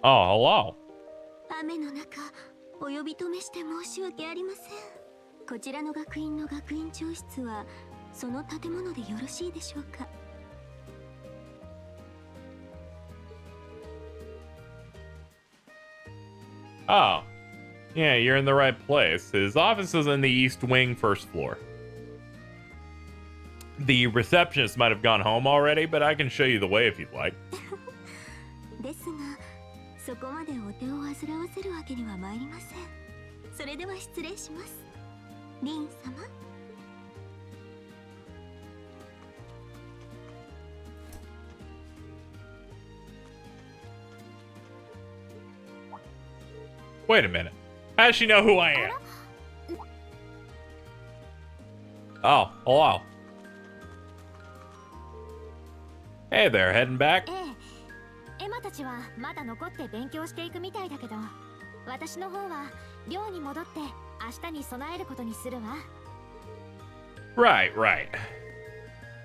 Oh, hello. 雨の中、お呼び止めして申し訳ありません。こちらの学院の学院長室はその建物でよろしいでしょうか。Oh. Yeah, you're in the right place. His office is in the East Wing, first floor. The receptionist might have gone home already, but I can show you the way if you'd like. ですが、そこまでお手を煩わせるわけには参りません。それでは失礼します。リン様。Wait a minute. How does she know who I am? Oh, hello. Hey there, heading back? エマたちはまだ残って勉強していくみたいだけど、私の方は寮に戻って明日に備えることにするわ。Right.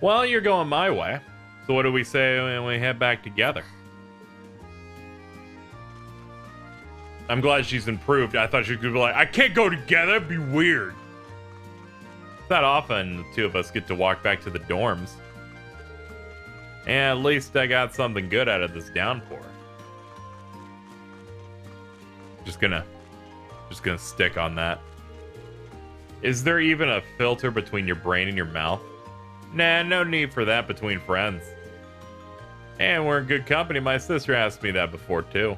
Well, you're going my way. So what do we say when we head back together? I'm glad she's improved. I thought she could be like, I can't go together, it'd be weird. It's not often the two of us get to walk back to the dorms. And at least I got something good out of this downpour. Just gonna stick on that. Is there even a filter between your brain and your mouth? Nah, no need for that between friends. And we're in good company. My sister asked me that before too.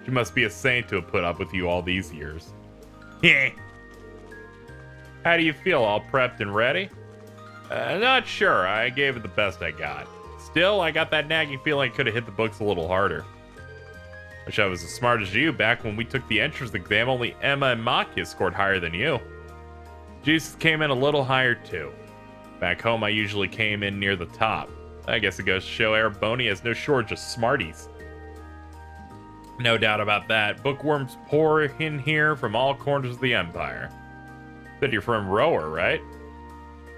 She must be a saint to have put up with you all these years. Yeah. How do you feel? All prepped and ready? Not sure. I gave it the best I got. Still, I got that nagging feeling I could have hit the books a little harder. Wish I was as smart as you. Back when we took the entrance exam, only Emma and Maki scored higher than you. Jesus came in a little higher too. Back home, I usually came in near the top. I guess it goes to show Ereboni has no shortage of smarties. No doubt about that. Bookworms pour in here from all corners of the Empire. Said you're from Rower, right?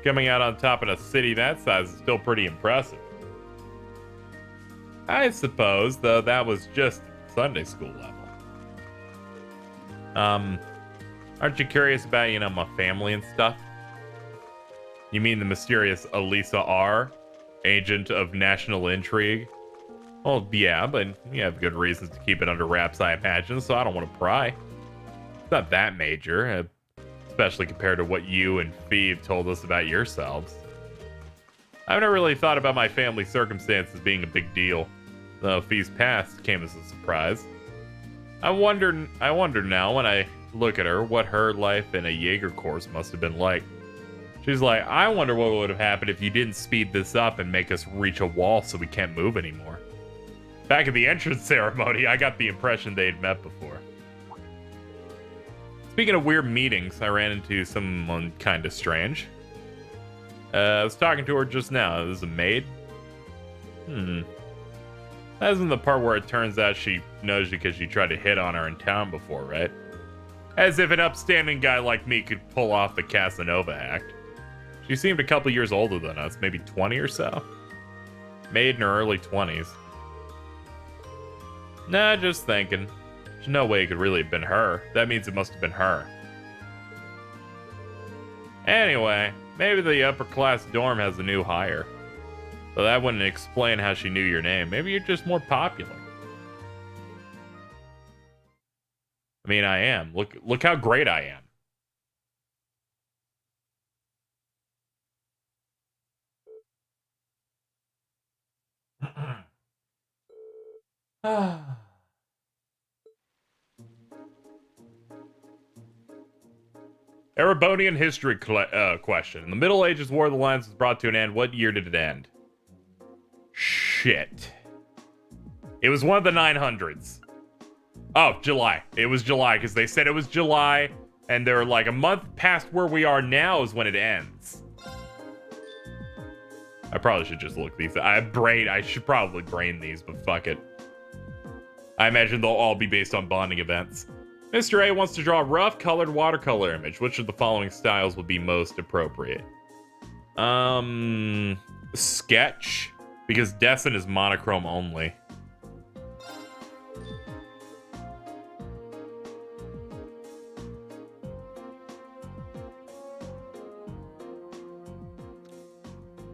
Coming out on top in a city that size is still pretty impressive. I suppose, though that was just Sunday school level. Aren't you curious about, my family and stuff? You mean the mysterious Elisa R., agent of national intrigue? Well, yeah, but you have good reasons to keep it under wraps, I imagine, so I don't want to pry. It's not that major, especially compared to what you and Phoebe told us about yourselves. I've never really thought about my family circumstances being a big deal, though Phoebe's past came as a surprise. I wonder now, when I look at her, what her life in a Jaeger course must have been like. She's like, I wonder what would have happened if you didn't speed this up and make us reach a wall so we can't move anymore. Back at the entrance ceremony, I got the impression they'd met before. Speaking of weird meetings, I ran into someone kind of strange. I was talking to her just now. This is a maid? That isn't the part where it turns out she knows you because you tried to hit on her in town before, right? As if an upstanding guy like me could pull off the Casanova act. She seemed a couple years older than us, maybe 20 or so. Maid in her early 20s. Nah, just thinking. There's no way it could really have been her. That means it must have been her. Anyway, maybe the upper class dorm has a new hire. But that wouldn't explain how she knew your name. Maybe you're just more popular. I mean, I am. Look how great I am. Erebonian history question. In the Middle Ages, War of the Lions was brought to an end. What year did it end? Shit. It was one of the 900s. Oh, July. It was July, because they said it was July, and they're like a month past where we are now is when it ends. I probably should just look these. I should probably brain these, but fuck it. I imagine they'll all be based on bonding events. Mr. A wants to draw a rough colored watercolor image. Which of the following styles would be most appropriate? Sketch, because Descent is monochrome only.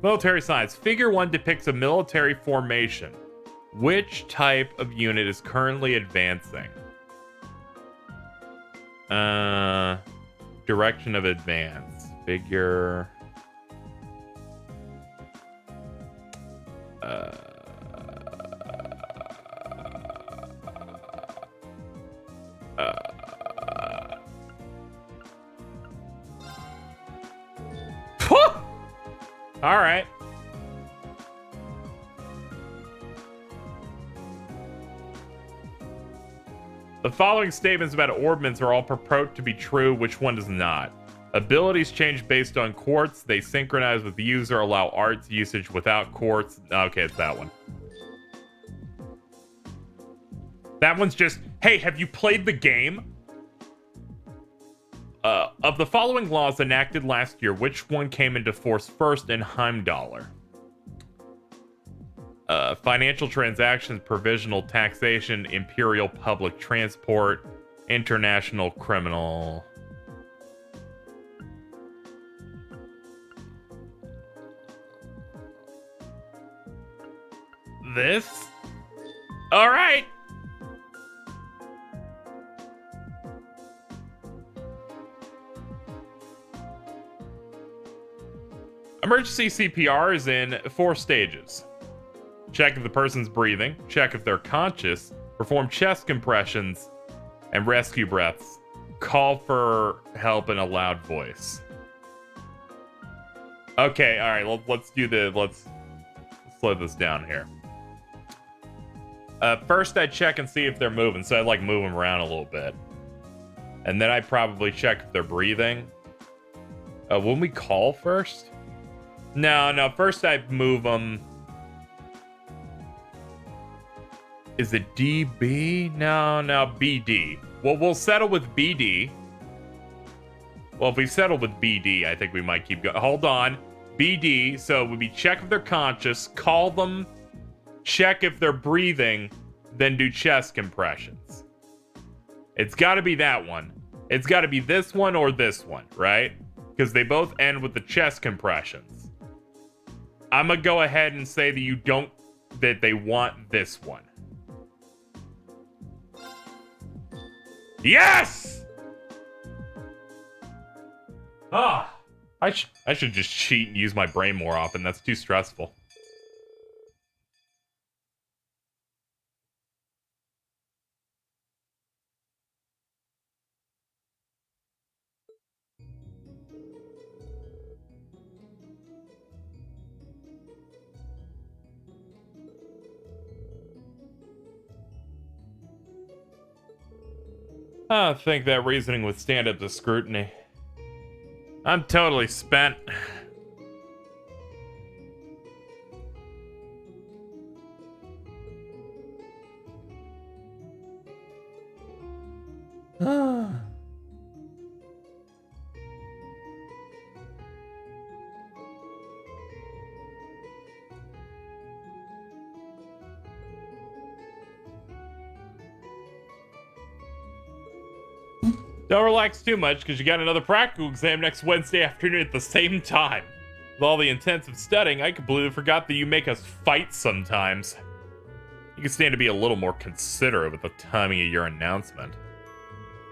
Military science. Figure 1 depicts a military formation. Which type of unit is currently advancing? Direction of advance. Figure. All right. The following statements about orbments are all purport to be true. Which one does not? Abilities change based on quartz. They synchronize with the user. Allow arts usage without quartz. Okay, it's that one. That one's just, hey, have you played the game? Of the following laws enacted last year, which one came into force first in Heimdallr? Financial transactions, provisional taxation, imperial public transport, international criminal. This? All right. Emergency CPR is in 4 stages. Check if the person's breathing, check if they're conscious, perform chest compressions, and rescue breaths. Call for help in a loud voice. Okay, all right, let's slow this down here. First, I check and see if they're moving, so I like move them around a little bit. And then I probably check if they're breathing. Wouldn't we call first? No, first I move them. Is it DB? No, BD. Well, we'll settle with BD. Well, if we settle with BD, I think we might keep going. Hold on. BD, so we check if they're conscious, call them, check if they're breathing, then do chest compressions. It's got to be that one. It's got to be this one or this one, right? Because they both end with the chest compressions. I'm going to go ahead and say that they want this one. Yes! Ah, I should just cheat and use my brain more often. That's too stressful. I think that reasoning would stand up to scrutiny. I'm totally spent. Don't relax too much, because you got another practical exam next Wednesday afternoon at the same time. With all the intensive studying, I completely forgot that you make us fight sometimes. You can stand to be a little more considerate with the timing of your announcement.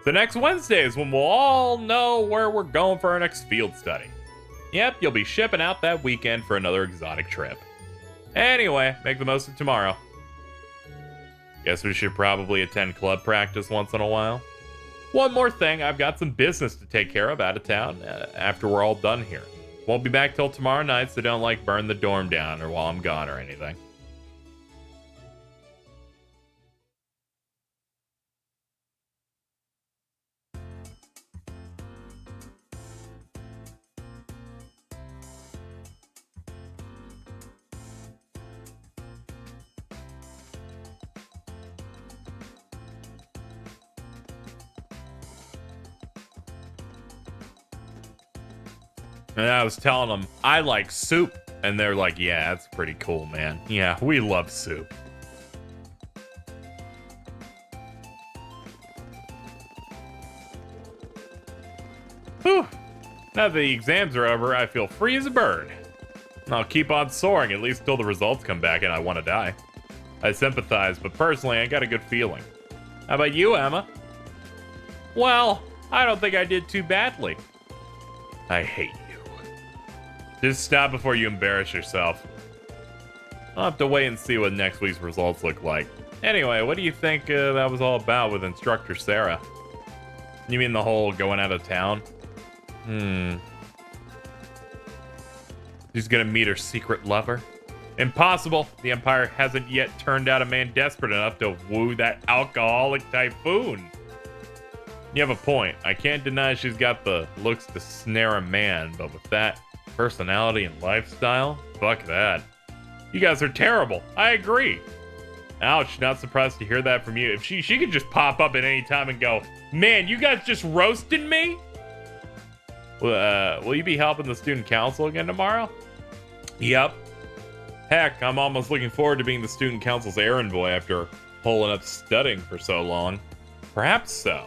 So next Wednesday is when we'll all know where we're going for our next field study. Yep, you'll be shipping out that weekend for another exotic trip. Anyway, make the most of tomorrow. Guess we should probably attend club practice once in a while. One more thing, I've got some business to take care of out of town after we're all done here. Won't be back till tomorrow night, so don't burn the dorm down or while I'm gone or anything. And I was telling them, I like soup. And they're like, yeah, that's pretty cool, man. Yeah, we love soup. Whew. Now that the exams are over, I feel free as a bird. I'll keep on soaring, at least till the results come back and I want to die. I sympathize, but personally, I got a good feeling. How about you, Emma? Well, I don't think I did too badly. I hate you. Just stop before you embarrass yourself. I'll have to wait and see what next week's results look like. Anyway, what do you think that was all about with Instructor Sara? You mean the whole going out of town? She's gonna meet her secret lover? Impossible! The Empire hasn't yet turned out a man desperate enough to woo that alcoholic typhoon. You have a point. I can't deny she's got the looks to snare a man, but with that personality and lifestyle, fuck that. You guys are terrible. I agree. Ouch, not surprised to hear that from you. If she could just pop up at any time and go, man, you guys just roasted me? Will you be helping the student council again tomorrow? Yep. Heck, I'm almost looking forward to being the student council's errand boy after pulling up studying for so long. Perhaps so.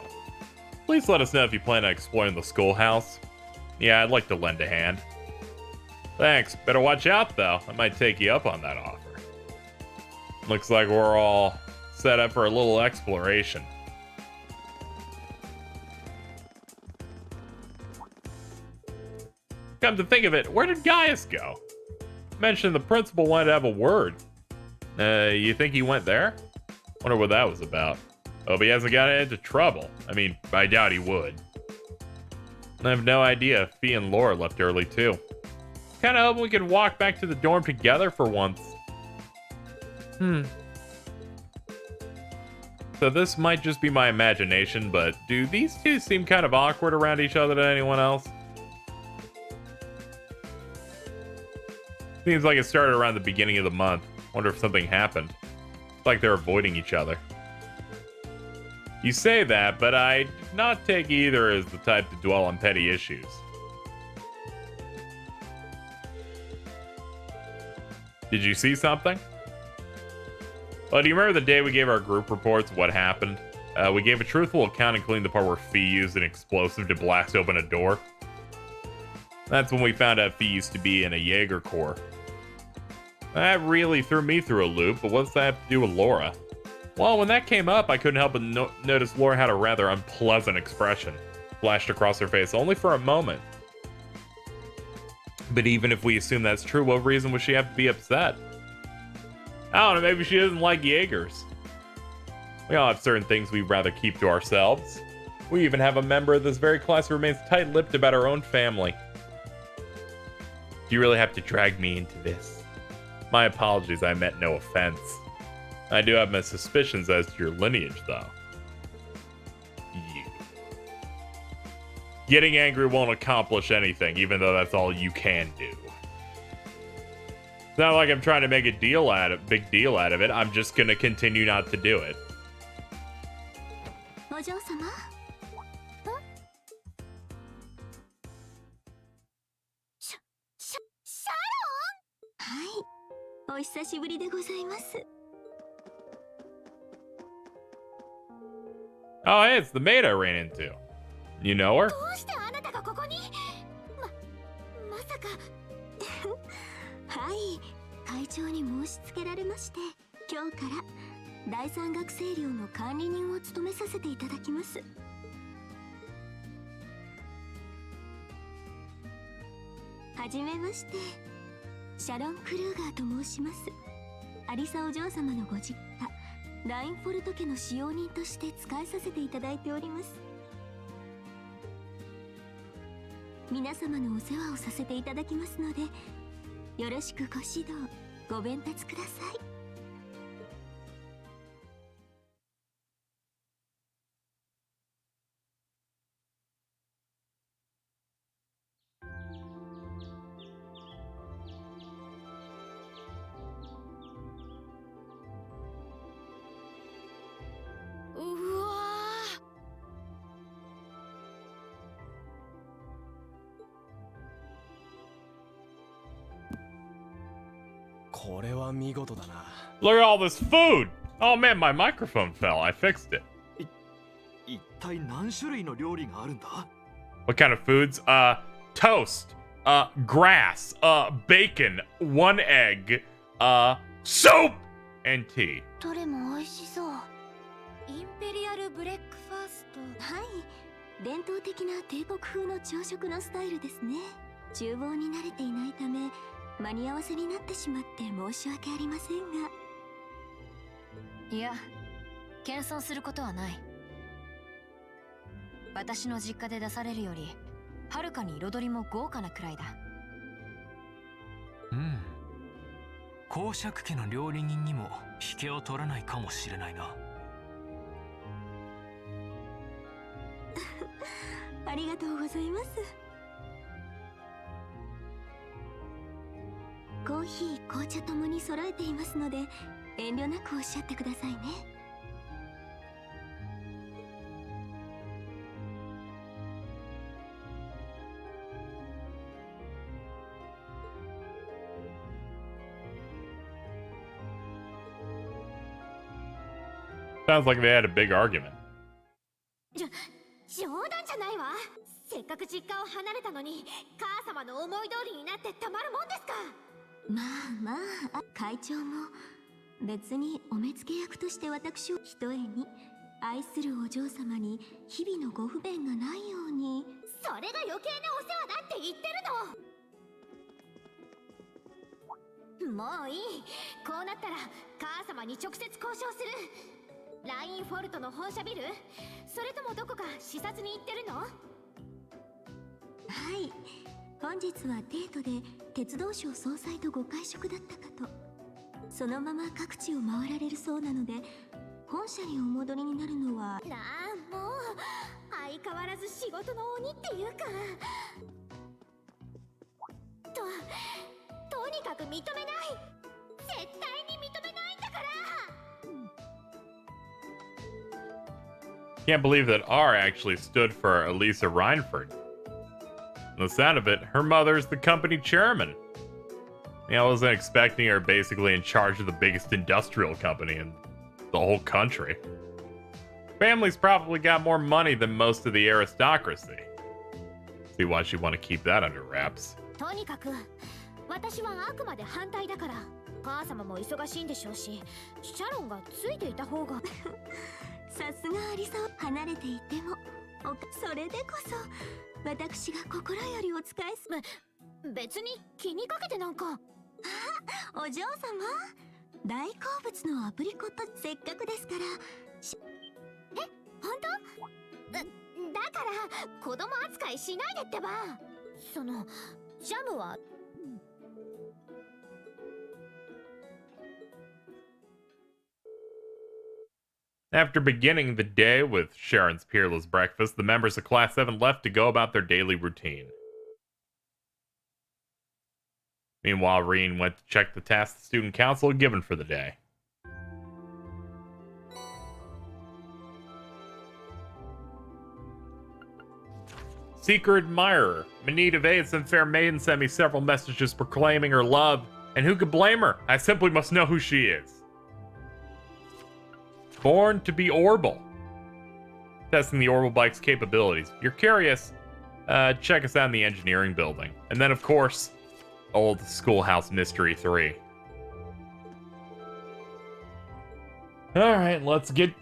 Please let us know if you plan on exploring the schoolhouse. Yeah, I'd like to lend a hand. Thanks. Better watch out, though. I might take you up on that offer. Looks like we're all set up for a little exploration. Come to think of it, where did Gaius go? Mentioned the principal wanted to have a word. You think he went there? Wonder what that was about. Hope he hasn't got into trouble. I mean, I doubt he would. I have no idea if Fee and Laura left early too. Kinda hoping we could walk back to the dorm together for once. So this might just be my imagination, but do these two seem kind of awkward around each other to anyone else? Seems like it started around the beginning of the month. Wonder if something happened. It's like they're avoiding each other. You say that, but I do not take either as the type to dwell on petty issues. Did you see something? Well, do you remember the day we gave our group reports what happened? We gave a truthful account, including the part where Fee used an explosive to blast open a door. That's when we found out Fee used to be in a Jaeger Corps. That really threw me through a loop, but what's that have to do with Laura? Well, when that came up, I couldn't help but notice Laura had a rather unpleasant expression flashed across her face, only for a moment. But even if we assume that's true, what reason would she have to be upset? I don't know, maybe she doesn't like Jaegers. We all have certain things we'd rather keep to ourselves. We even have a member of this very class who remains tight-lipped about our own family. Do you really have to drag me into this? My apologies, I meant no offense. I do have my suspicions as to your lineage, though. You. Getting angry won't accomplish anything, even though that's all you can do. It's not like I'm trying to make a big deal out of it. I'm just gonna continue not to do it. Oh, hey, it's the maid I ran into. You know her? はい、会長に申し付けられまして、今日から第三学生寮の管理人を務めさせていただきます。はじめまして、シャロン・クルーガーと申します。アリサお嬢様のご実家、ラインフォルト家の使用人として仕えさせていただいております。皆様のお世話をさせていただきますので、よろしくご指導、ご鞭撻ください。うわー。これは見事だな。 Look at all this food! Oh man, my microphone fell. I fixed it. 一体何種類の料理があるんだ？ What kind of foods? Toast, grass, bacon, one egg, soup, and tea. どれも美味しそう。インペリアルブレックファースト。はい、伝統的な帝国風の朝食のスタイルですね。厨房に慣れていないため間に合わせになってしまって申し訳ありませんが。いや、謙遜することはない。私の実家で出されるよりはるかに彩りも豪華なくらいだ。うん、公爵家の料理人にも引けを取らないかもしれないな。ありがとうございます。コーヒー、紅茶ともに揃えていますので遠慮なくおっしゃってくださいね。Sounds like they had a big argument. 冗談じゃないわ。せっかく実家を離れたのに母様の思い通りになってたまるもんですか。まあまあ、会長も別にお目付け役として私をひとえに愛するお嬢様に日々のご不便がないように。それが余計なお世話だって言ってるの。もういい。こうなったら母様に直接交渉する。ラインフォルトの本社ビル？それともどこか視察に行ってるの？はい、本日はデートで鉄道省総裁とご会食だったかと。そのまま各地を回られるそうなので本社にお戻りになるのは。なあ、もう相変わらず仕事の鬼っていうか。とにかく認めない。絶対に認めないんだから。Can't believe that R actually stood for Elisa Reinford. From the sound of it, her mother's the company chairman. I wasn't expecting her basically in charge of the biggest industrial company in the whole country. Family's probably got more money than most of the aristocracy. See why she'd want to keep that under wraps. とにかく私はあくまで反対だから。母様も忙しいんでしょうし、シャロンがついていた方が。さすがアリサを離れていてもそれでこそ私が心よりお仕えす。別に気にかけてなんか。あ、お嬢様、大好物のアプリコットせっかくですから。え、本当？だから子供扱いしないでってば。そのジャムは。After beginning the day with Sharon's peerless breakfast, the members of Class 7 left to go about their daily routine. Meanwhile, Reen went to check the tasks the student council had given for the day. Seeker admirer, in need of aid, some fair maiden sent me several messages proclaiming her love, and who could blame her? I simply must know who she is. Born to be Orbital. Testing the Orbital bike's capabilities. If you're curious, check us out in the engineering building. And then, of course, Old Schoolhouse Mystery 3. Alright, let's get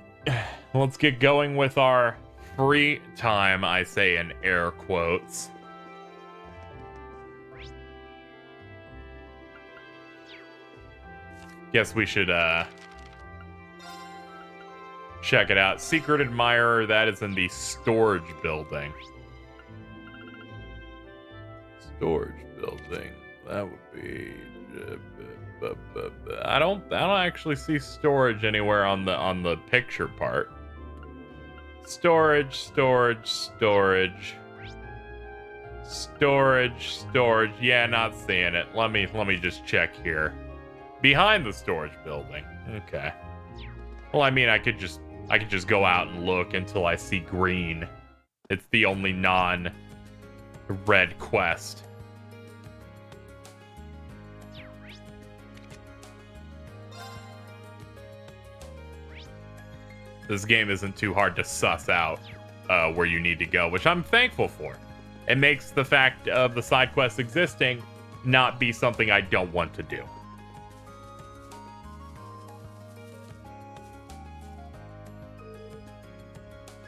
going with our free time, I say in air quotes. Guess we should, check it out. Secret Admirer, that is in the storage building. Storage building. That would be. I don't actually see storage anywhere on the picture part. Storage. Yeah, not seeing it. Let me just check here. Behind the storage building. Okay. Well, I mean, I could just go out and look until I see green. It's the only non-red quest. This game isn't too hard to suss out where you need to go, which I'm thankful for. It makes the fact of the side quest existing not be something I don't want to do.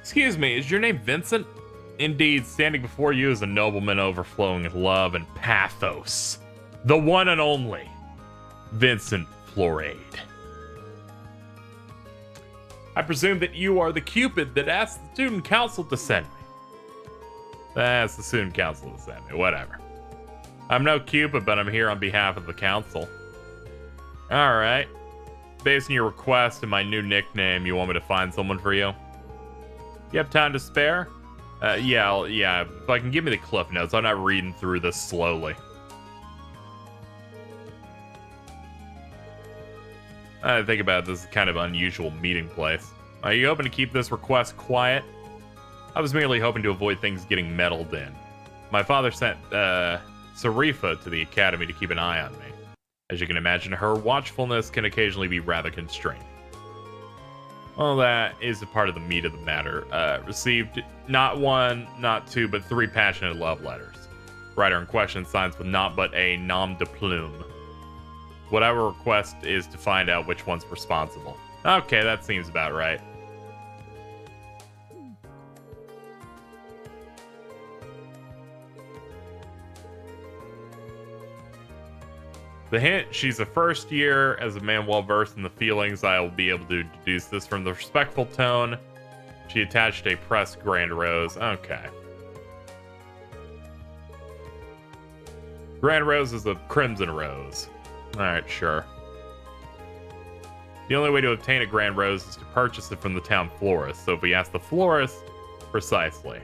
Excuse me, is your name Vincent? Indeed, standing before you is a nobleman overflowing with love and pathos. The one and only Vincent Florade. I presume that you are the Cupid that asked the student council to send me. That's the student council to send me, whatever. I'm no Cupid, but I'm here on behalf of the council. Alright. Based on your request and my new nickname, you want me to find someone for you? You have time to spare? Yeah, if I can give me the cliff notes, I'm not reading through this slowly. I think about it, this is kind of an unusual meeting place. Are you hoping to keep this request quiet? I was merely hoping to avoid things getting meddled in. My father sent Sarifa to the academy to keep an eye on me. As you can imagine, her watchfulness can occasionally be rather constrained. Well, that is a part of the meat of the matter. Received not one, not two, but 3 passionate love letters. Writer in question signs with not but a nom de plume. What I will request is to find out which one's responsible. Okay, that seems about right. The hint, she's a first year. As a man well versed in the feelings, I will be able to deduce this from the respectful tone. She attached a pressed grand rose. Okay. Grand rose is a crimson rose. Alright, sure. The only way to obtain a grand rose is to purchase it from the town florist. So if we ask the florist, precisely.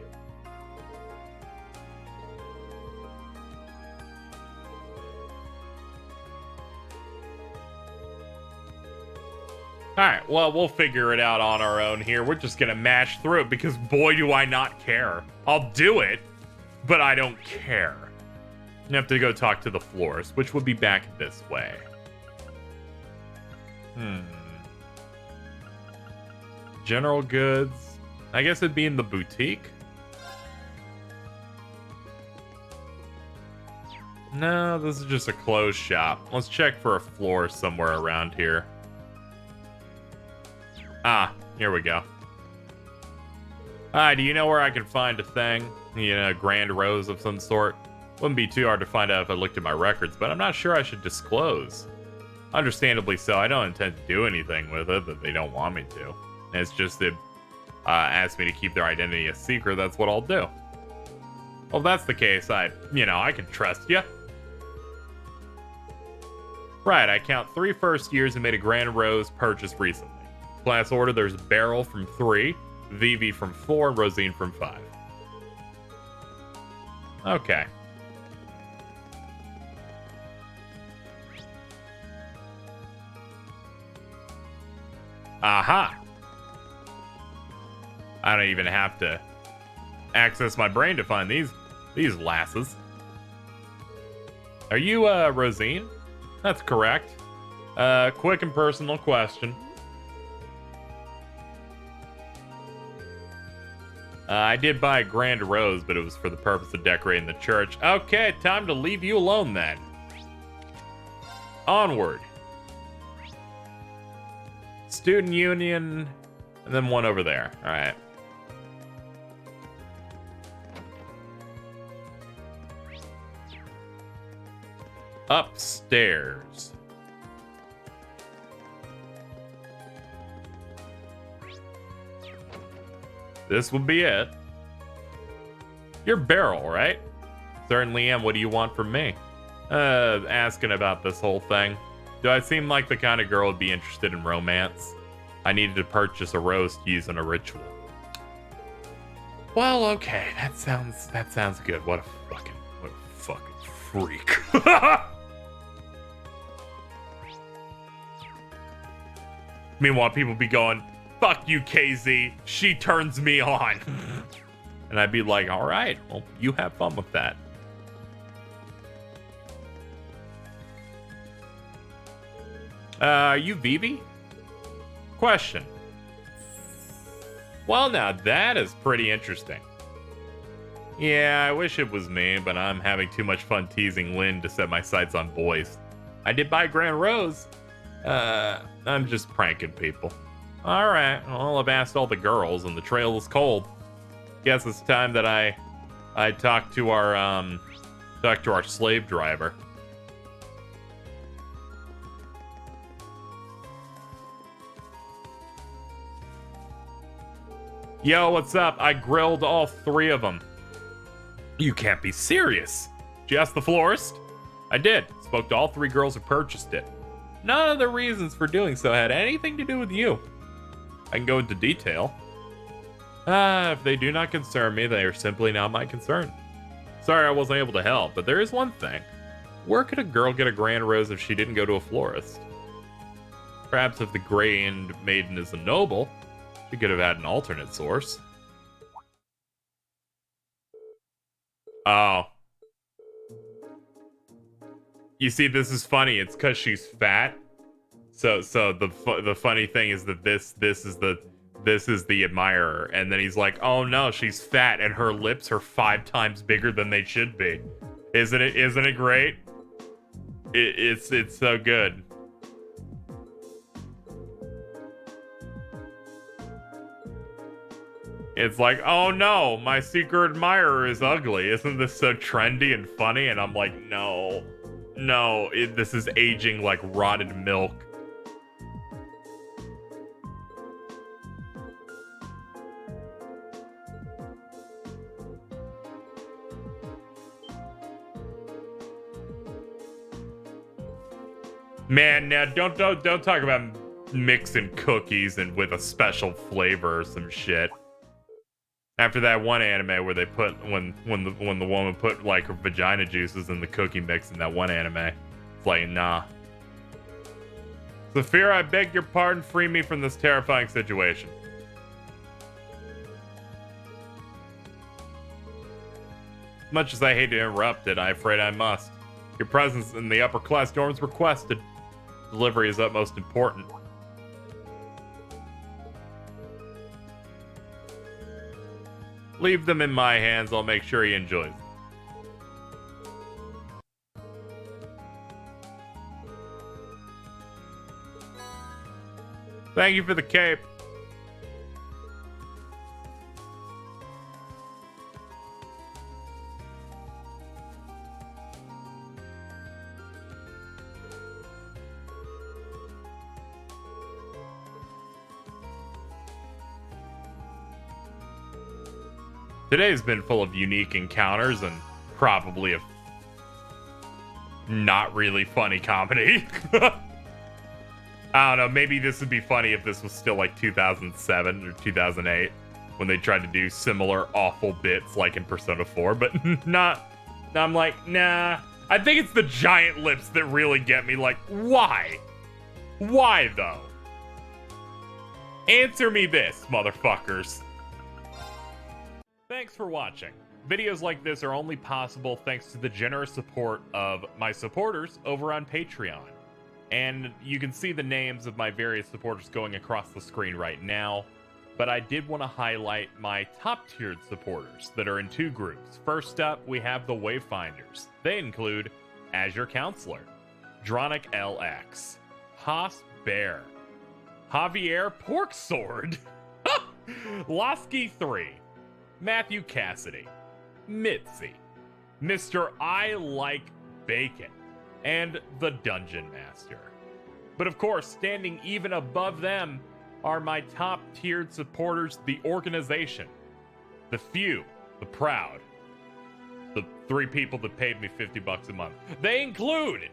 Alright, well, we'll figure it out on our own here. We're just gonna mash through it because boy do I not care. I'll do it, but I don't care. You have to go talk to the florist, which would be back this way. General goods. I guess it'd be in the boutique. No, this is just a clothes shop. Let's check for a florist somewhere around here. Ah, here we go. Do you know where I can find a thing? You know, a grand rose of some sort? Wouldn't be too hard to find out if I looked at my records, but I'm not sure I should disclose. Understandably so, I don't intend to do anything with it that they don't want me to. It's just that ask me to keep their identity a secret, that's what I'll do. Well, if that's the case, I can trust you. Right, I count 3 first years and made a grand rose purchase recently. Class order, there's Beryl from 3, Vivi from 4, and Rosine from 5. Okay. Aha! I don't even have to access my brain to find these lasses. Are you, Rosine? That's correct. Quick and personal question. I did buy a grand rose, but it was for the purpose of decorating the church. Okay, time to leave you alone then. Onward. Student union, and then one over there. All right. Upstairs. This will be it. You're Beryl, right? Certainly am. What do you want from me? Asking about this whole thing. Do I seem like the kind of girl who'd be interested in romance? I needed to purchase a rose to use in a ritual. Well, okay. That sounds good. What a fucking freak. Meanwhile, people be going, fuck you, KZ. She turns me on. And I'd be like, all right, well, you have fun with that. Are you Vivi? Question. Well, now that is pretty interesting. Yeah, I wish it was me, but I'm having too much fun teasing Lynn to set my sights on boys. I did buy Grand Rose. I'm just pranking people. Alright, well, I've asked all the girls, and the trail is cold. Guess it's time that I talk to our slave driver. Yo, what's up? I grilled all 3 of them. You can't be serious. Did you ask the florist? I did. Spoke to all 3 girls who purchased it. None of the reasons for doing so had anything to do with you. I can go into detail. If they do not concern me, they are simply not my concern. Sorry I wasn't able to help, but there is one thing. Where could a girl get a Grand Rose if she didn't go to a florist? Perhaps if the Grand Maiden is a noble, she could have had an alternate source. Oh. You see, this is funny. It's because she's fat. So the funny thing is that this is the admirer, and then he's like, oh no, she's fat and her lips are 5 times bigger than they should be. Isn't it great? It's so good. It's like, oh no, my secret admirer is ugly. Isn't this so trendy and funny? And I'm like, no, this is aging like rotted milk. Man, now don't talk about mixing cookies and with a special flavor or some shit. After that one anime where they put when the woman put like her vagina juices in the cookie mix in that one anime, it's like, nah. Saphira, I beg your pardon, free me from this terrifying situation. Much as I hate to interrupt it, I'm afraid I must. Your presence in the upper class dorms requested. Delivery is utmost important. Leave them in my hands. I'll make sure he enjoys. Thank you for the cape. Today's been full of unique encounters and probably a not really funny comedy. I don't know, maybe this would be funny if this was still like 2007 or 2008 when they tried to do similar awful bits like in Persona 4, but not. I'm like, nah. I think it's the giant lips that really get me. Like, why? Why though? Answer me this, motherfuckers. Thanks for watching. Videos like this are only possible thanks to the generous support of my supporters over on Patreon. And you can see the names of my various supporters going across the screen right now. But I did want to highlight my top-tiered supporters that are in 2 groups. First up, we have the Wayfinders. They include Azure Counselor, Dronic LX, Haas Bear, Javier Porksword, Lasky 3, Matthew Cassidy, Mitzi, Mr. I Like Bacon, and the Dungeon Master. But of course, standing even above them are my top-tiered supporters, the organization, the few, the proud, the 3 people that paid me $50 a month. They include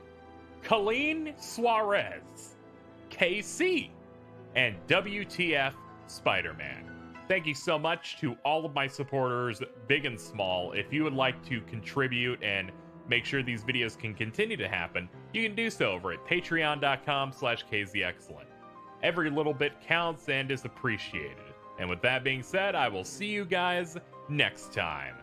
Colleen Suarez, KC, and WTF Spider-Man. Thank you so much to all of my supporters, big and small. If you would like to contribute and make sure these videos can continue to happen, you can do so over at patreon.com/KZXcellent. Every little bit counts and is appreciated. And with that being said, I will see you guys next time.